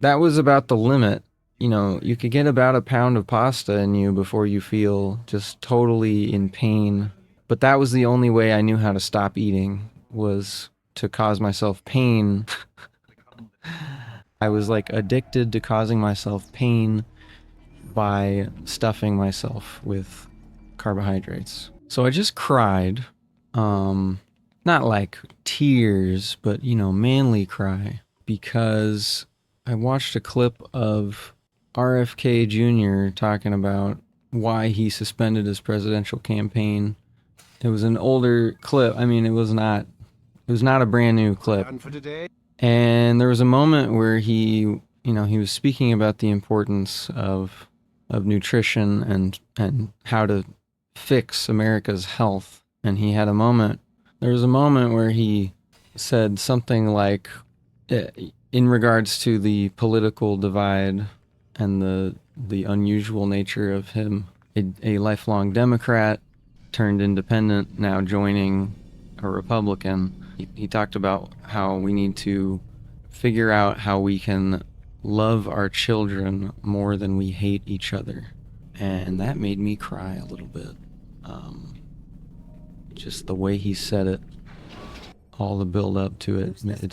that was about the limit. You know, you could get about a pound of pasta in you before you feel just totally in pain. But that was the only way I knew how to stop eating, was to cause myself pain. I was like addicted to causing myself pain by stuffing myself with carbohydrates. So I just cried. Um, Not like tears, but manly cry, because I watched a clip of RFK Jr. talking about why he suspended his presidential campaign. It was an older clip. I mean, it was not a brand new clip. And there was a moment where he was speaking about the importance of nutrition and how to fix America's health. And there was a moment where he said something like, in regards to the political divide and the unusual nature of him, a lifelong Democrat turned independent, now joining a Republican. He talked about how we need to figure out how we can love our children more than we hate each other. And that made me cry a little bit. Just the way he said it, all the build up to it, it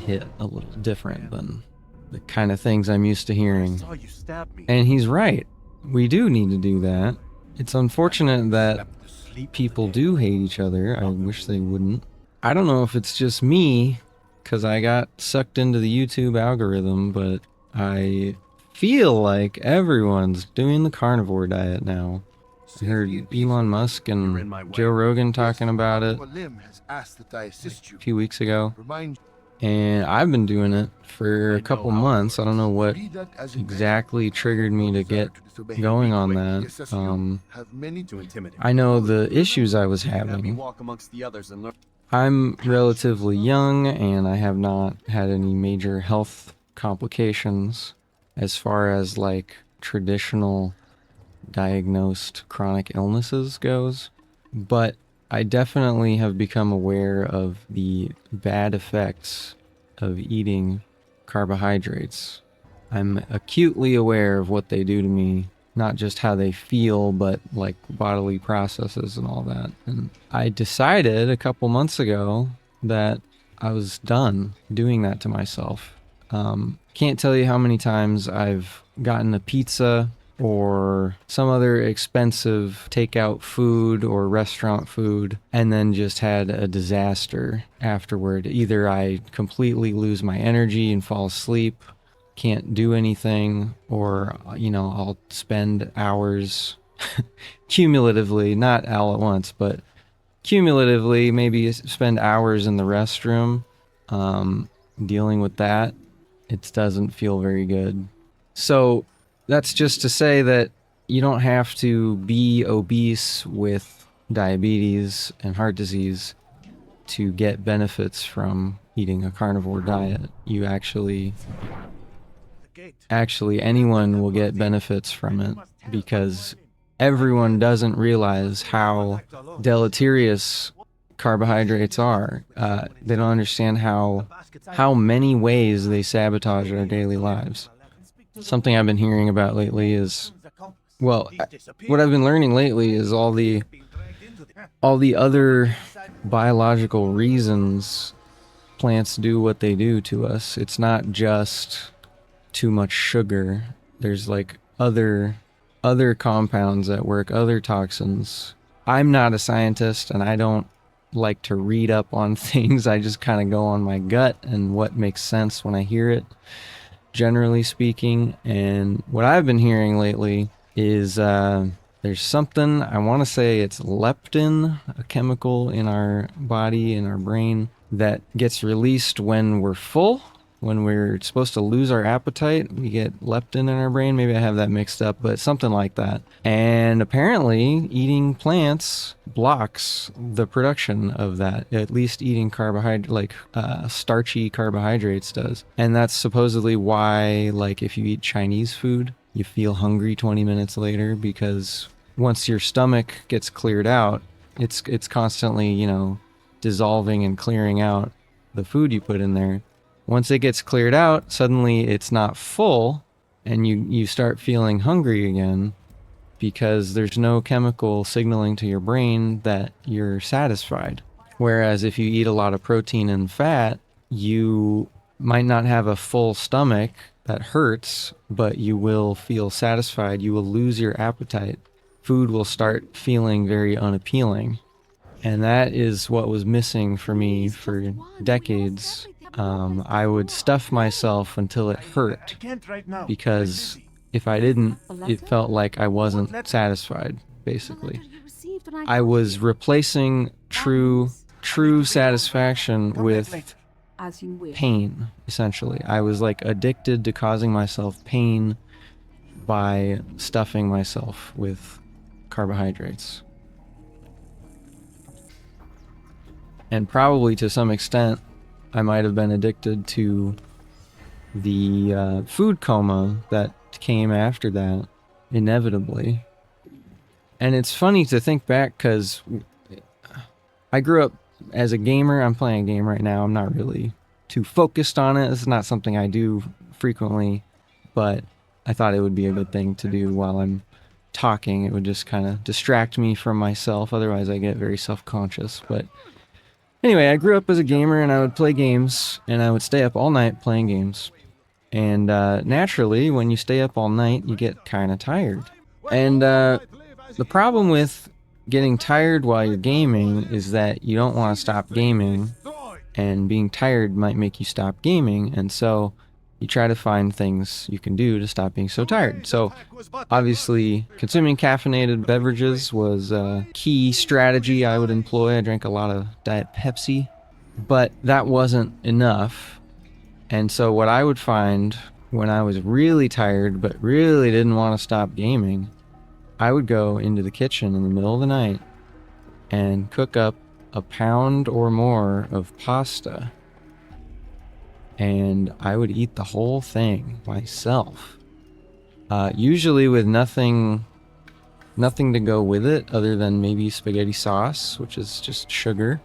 hit a little different than the kind of things I'm used to hearing. And he's right. We do need to do that. It's unfortunate that people do hate each other. I wish they wouldn't. I don't know if it's just me, because I got sucked into the YouTube algorithm, but I feel like everyone's doing the carnivore diet now. I heard Elon Musk and Joe Rogan talking about it a few weeks ago. And I've been doing it for a couple months. I don't know what exactly triggered me to get going on that. I know the issues I was having. I'm relatively young and I have not had any major health complications as far as like traditional diagnosed chronic illnesses goes, but I definitely have become aware of the bad effects of eating carbohydrates. I'm acutely aware of what they do to me, not just how they feel, but like bodily processes and all that. And I decided a couple months ago that I was done doing that to myself. Can't tell you how many times I've gotten a pizza or some other expensive takeout food or restaurant food and then just had a disaster afterward. Either I completely lose my energy and fall asleep, can't do anything, or I'll spend hours cumulatively, not all at once, but cumulatively maybe spend hours in the restroom dealing with that. It doesn't feel very good. So that's just to say that you don't have to be obese with diabetes and heart disease to get benefits from eating a carnivore diet. You actually anyone will get benefits from it, because everyone doesn't realize how deleterious carbohydrates are. They don't understand how many ways they sabotage our daily lives. Something I've been hearing about lately is, what I've been learning lately is all the other biological reasons plants do what they do to us. It's not just too much sugar. There's like other compounds at work, other toxins. I'm not a scientist and I don't like to read up on things. I just kind of go on my gut and what makes sense when I hear it, generally speaking. And what I've been hearing lately is there's something, I want to say it's leptin, a chemical in our body, in our brain, that gets released when we're full. When we're supposed to lose our appetite, we get leptin in our brain. Maybe I have that mixed up, but something like that. And apparently eating plants blocks the production of that. At least eating carbohydrate, like starchy carbohydrates does. And that's supposedly why, like, if you eat Chinese food, you feel hungry 20 minutes later, because once your stomach gets cleared out, it's constantly, dissolving and clearing out the food you put in there. Once it gets cleared out, suddenly it's not full, and you start feeling hungry again because there's no chemical signaling to your brain that you're satisfied. Whereas if you eat a lot of protein and fat, you might not have a full stomach that hurts, but you will feel satisfied. You will lose your appetite. Food will start feeling very unappealing. And that is what was missing for me for decades. I would stuff myself until it hurt, because if I didn't, it felt like I wasn't satisfied, basically. I was replacing true satisfaction with pain, essentially. I was like addicted to causing myself pain by stuffing myself with carbohydrates. And probably to some extent, I might have been addicted to the food coma that came after that, inevitably. And it's funny to think back, because I grew up as a gamer. I'm playing a game right now. I'm not really too focused on it. It's not something I do frequently, but I thought it would be a good thing to do while I'm talking. It would just kind of distract me from myself. Otherwise, I get very self-conscious. But anyway, I grew up as a gamer, and I would play games, and I would stay up all night playing games. And naturally, when you stay up all night, you get kind of tired. And the problem with getting tired while you're gaming is that you don't want to stop gaming, and being tired might make you stop gaming, and so you try to find things you can do to stop being so tired. So obviously, consuming caffeinated beverages was a key strategy I would employ. I drank a lot of Diet Pepsi, but that wasn't enough. And so what I would find when I was really tired but really didn't want to stop gaming, I would go into the kitchen in the middle of the night and cook up a pound or more of pasta. And I would eat the whole thing myself. Usually with nothing to go with it other than maybe spaghetti sauce, which is just sugar.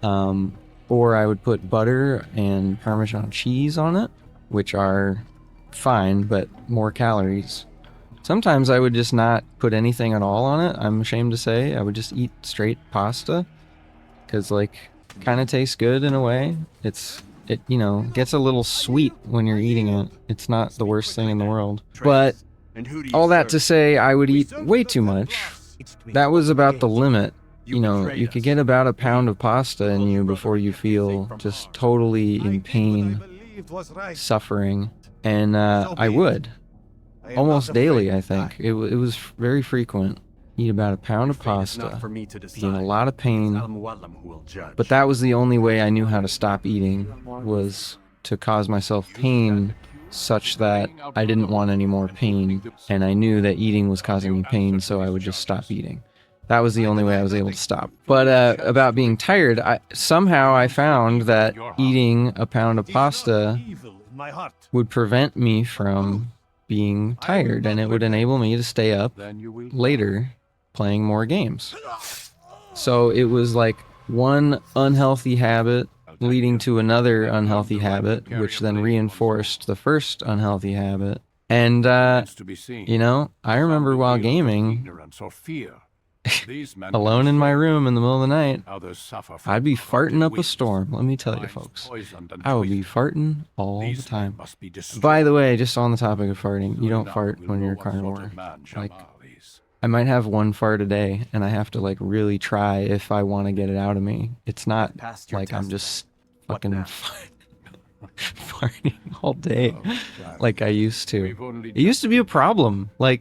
Or I would put butter and Parmesan cheese on it, which are fine, but more calories. Sometimes I would just not put anything at all on it. I'm ashamed to say. I would just eat straight pasta, because kind of tastes good in a way. It gets a little sweet when you're eating it. It's not the worst thing in the world. But all that to say, I would eat way too much. That was about the limit. You could get about a pound of pasta in you before you feel just totally in pain, suffering. And I would. Almost daily, I think. It was very frequent. Eat about a pound of pasta, be in a lot of pain. But that was the only way I knew how to stop eating, was to cause myself pain such that I didn't want any more pain. And I knew that eating was causing me pain, so I would just stop eating. That was the only way I was able to stop. But about being tired, somehow I found that eating a pound of pasta would prevent me from being tired, and it would enable me to stay up later playing more games. So it was like one unhealthy habit leading to another unhealthy habit, which then reinforced the first unhealthy habit. And, I remember while gaming, alone in my room in the middle of the night, I'd be farting up a storm. Let me tell you, folks, I would be farting all the time. By the way, just on the topic of farting, you don't fart when you're a carnivore. I might have one fart a day, and I have to really try if I want to get it out of me. It's not like I'm just fucking farting all day like I used to. It used to be a problem. I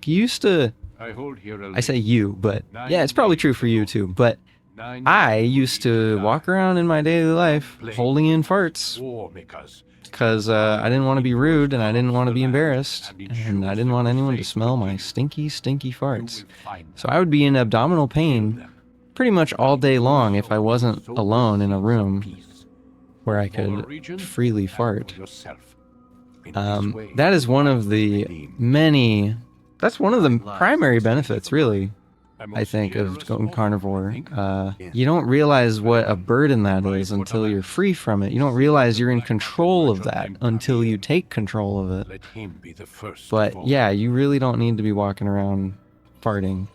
say you, but yeah, it's probably true for you too. But I used to walk around in my daily life holding in farts because I didn't want to be rude, and I didn't want to be embarrassed, and I didn't want anyone to smell my stinky, stinky farts. So I would be in abdominal pain pretty much all day long if I wasn't alone in a room where I could freely fart. That is one of the primary benefits, really, I think, of going carnivore. You don't realize what a burden that is until you're free from it. You don't realize you're in control of that until you take control of it. But yeah, you really don't need to be walking around farting.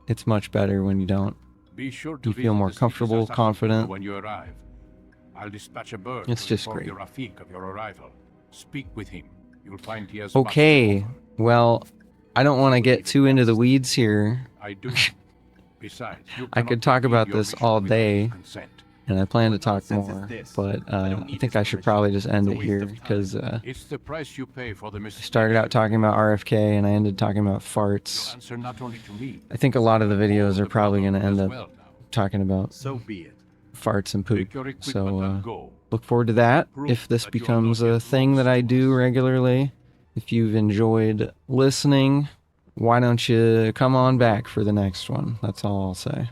It's much better when you don't. Be sure to You feel more comfortable, confident. when you arrive. I'll dispatch a bird It's to just inform great. your Rafik of your arrival. Speak with him. You'll find he has Okay, much to offer. well, I don't want to get too into the weeds here. I do. Besides, you I could cannot talk complete about your this mission all without day. his consent. And I plan to talk more, but I think I should probably just end it here, because It's the price you pay for the I mission. started out talking about RFK and I ended talking about farts. Answer not only to me, I think a lot of the videos are probably going to end as up well now. talking about So be it. farts and poop. Take your equipment So and go. look forward to that if this that you are becomes not a yet thing that I lost. do regularly. If you've enjoyed listening, why don't you come on back for the next one? That's all I'll say.